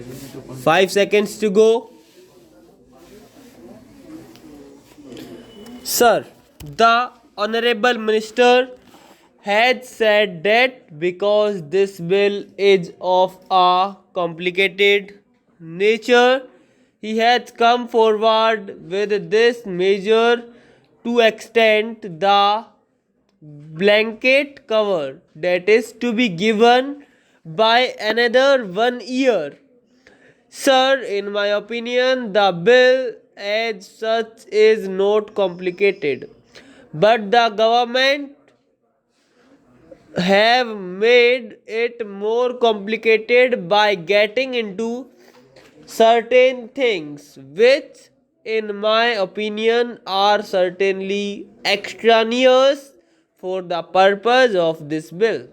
5 seconds to go. Sir, the Honorable Minister had said that because this bill is of a complicated nature, he has come forward with this measure to extend the blanket cover that is to be given by another 1 year. Sir, in my opinion, the bill as such is not complicated, but the government have made it more complicated by getting into certain things which in my opinion are certainly extraneous for the purpose of this bill.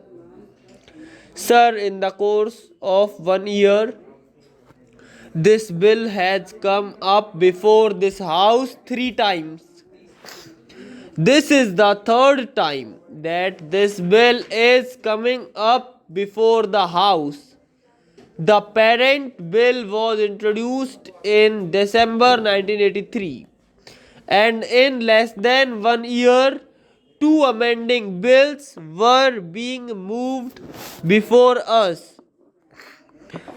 Sir, in the course of 1 year, this bill has come up before this house 3 times. This is the third time that this bill is coming up before the house. The parent bill was introduced in December 1983, and in less than 1 year, two amending bills were being moved before us.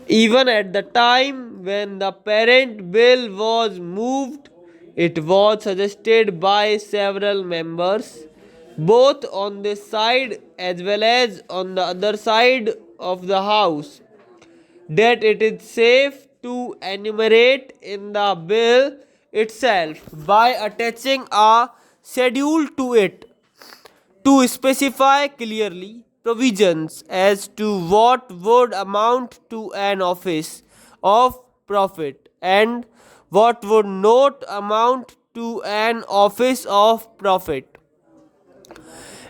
Even at the time when the parent bill was moved, it was suggested by several members, both on this side as well as on the other side of the house, that it is safe to enumerate in the bill itself by attaching a schedule to it to specify clearly provisions as to what would amount to an office of profit and what would not amount to an office of profit.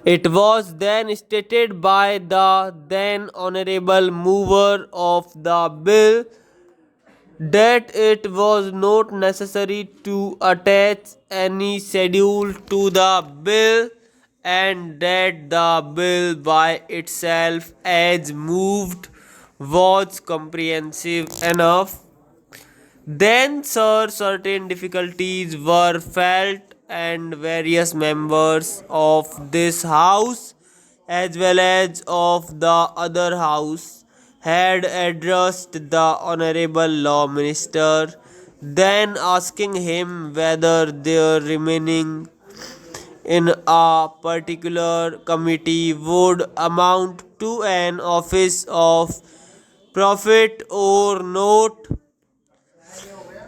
It was then stated by the then honorable mover of the bill that it was not necessary to attach any schedule to the bill and that the bill by itself as moved was comprehensive enough. Then, sir, certain difficulties were felt, and various members of this house as well as of the other house had addressed the Honorable Law Minister, then asking him whether their remaining in a particular committee would amount to an office of profit or not.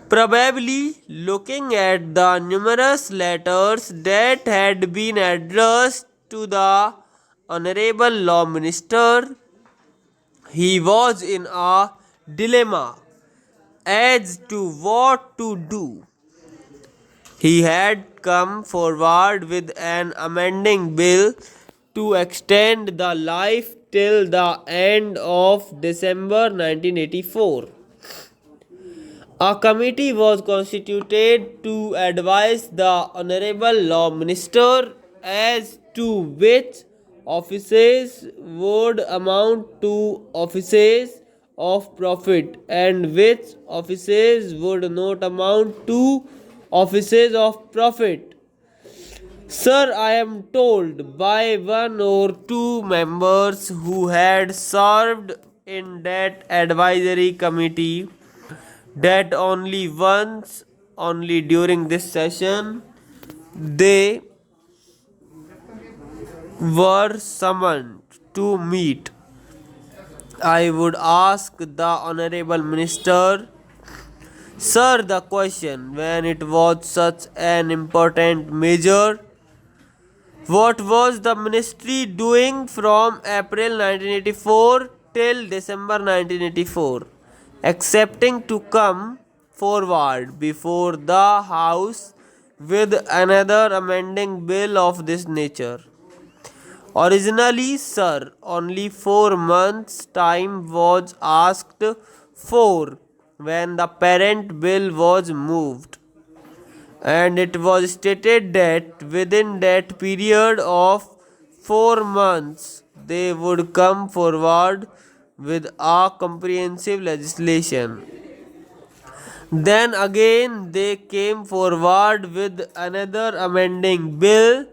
Probably looking at the numerous letters that had been addressed to the Honorable Law Minister, he was in a dilemma as to what to do. He had come forward with an amending bill to extend the life till the end of December 1984. A committee was constituted to advise the Honorable Law Minister as to which offices would amount to offices of profit and which offices would not amount to offices of profit. Sir, I am told by one or two members who had served in that advisory committee that only once, only during this session, they were summoned to meet. I would ask the Honorable Minister, Sir, the question when it was such an important measure, what was the ministry doing from April 1984 till December 1984? Accepting to come forward before the House with another amending bill of this nature. Originally, sir, only 4 months' time was asked for when the parent bill was moved, and it was stated that within that period of 4 months they would come forward with a comprehensive legislation. Then again they came forward with another amending bill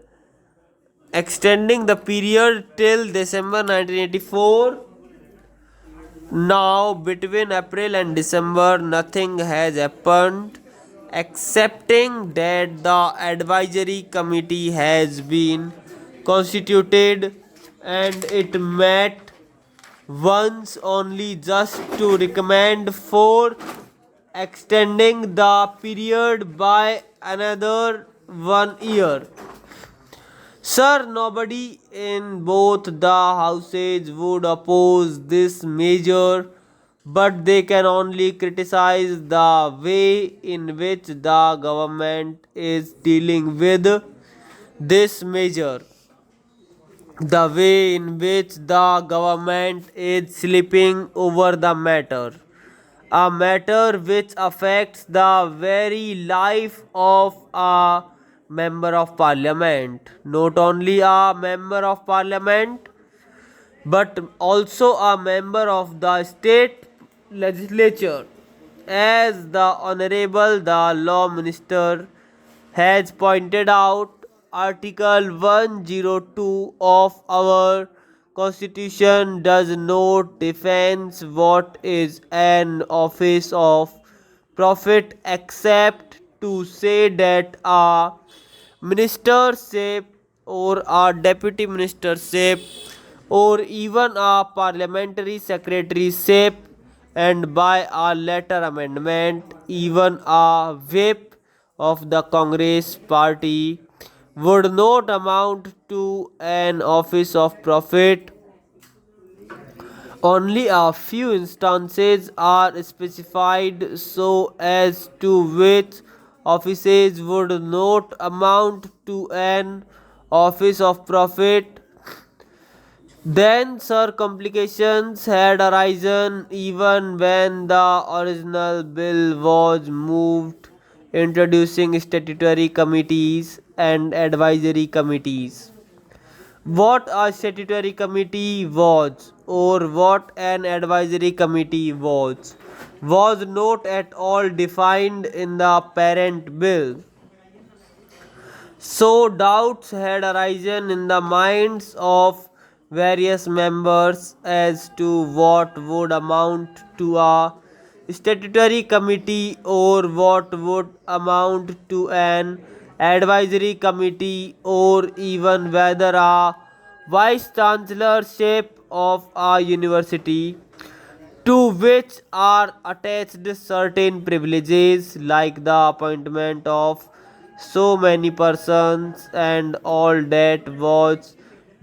extending the period till December 1984. Now, between April and December, nothing has happened excepting that the advisory committee has been constituted and it met once only just to recommend for extending the period by another 1 year. Sir, nobody in both the houses would oppose this measure, but they can only criticize the way in which the government is dealing with this measure. The way in which the government is sleeping over the matter, a matter which affects the very life of a member of parliament. Not only a member of parliament, but also a member of the state legislature. As the Honorable the Law Minister has pointed out, Article 102 of our Constitution does not define what is an office of profit except to say that a ministership or a deputy ministership or even a parliamentary secretaryship, and by a later amendment even a whip of the Congress party would not amount to an office of profit. Only a few instances are specified so as to which offices would not amount to an office of profit. Then, sir, complications had arisen even when the original bill was moved, introducing statutory committees and advisory committees. What a statutory committee was, or what an advisory committee was not at all defined in the parent bill. So doubts had arisen in the minds of various members as to what would amount to a statutory committee or what would amount to an advisory committee, or even whether a vice chancellorship of a university to which are attached certain privileges like the appointment of so many persons, and all that was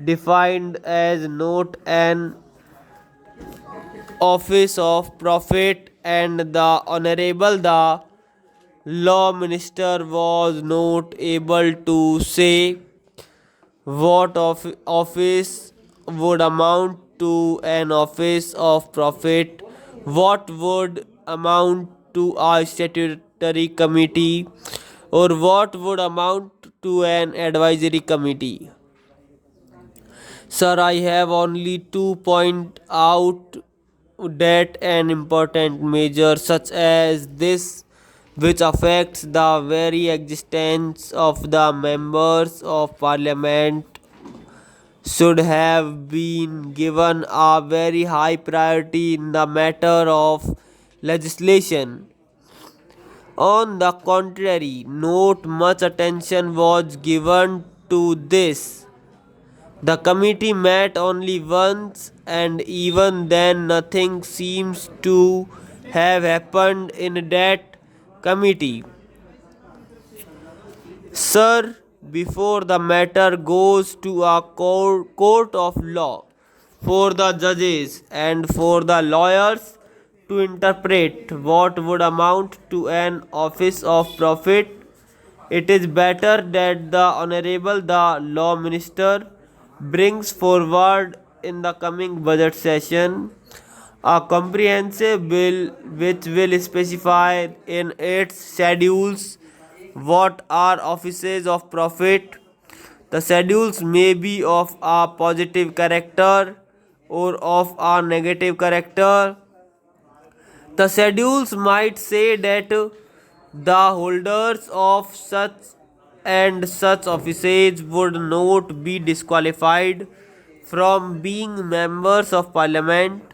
defined as not an office of profit. And the honorable the law minister was not able to say what of office would amount to an office of profit, what would amount to a statutory committee, or what would amount to an advisory committee. Sir, I have only to point out that an important measure such as this, which affects the very existence of the members of parliament, should have been given a very high priority in the matter of legislation. On the contrary, not much attention was given to this. The committee met only once, and even then, nothing seems to have happened in that committee. Sir, before the matter goes to a court of law, for the judges and for the lawyers to interpret what would amount to an office of profit, it is better that the Honorable the Law Minister brings forward in the coming budget session a comprehensive bill which will specify in its schedules what are offices of profit. The schedules may be of a positive character or of a negative character. The schedules might say that the holders of such and such offices would not be disqualified from being members of parliament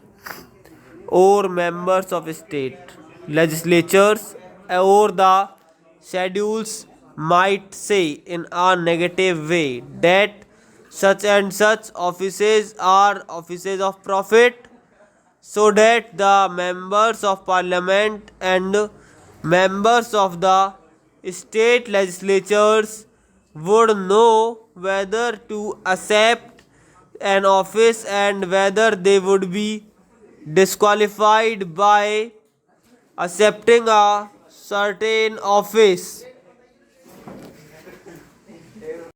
or members of state legislatures, or the schedules might say in a negative way that such and such offices are offices of profit, so that the members of parliament and members of the state legislatures would know whether to accept an office and whether they would be disqualified by accepting a certain office.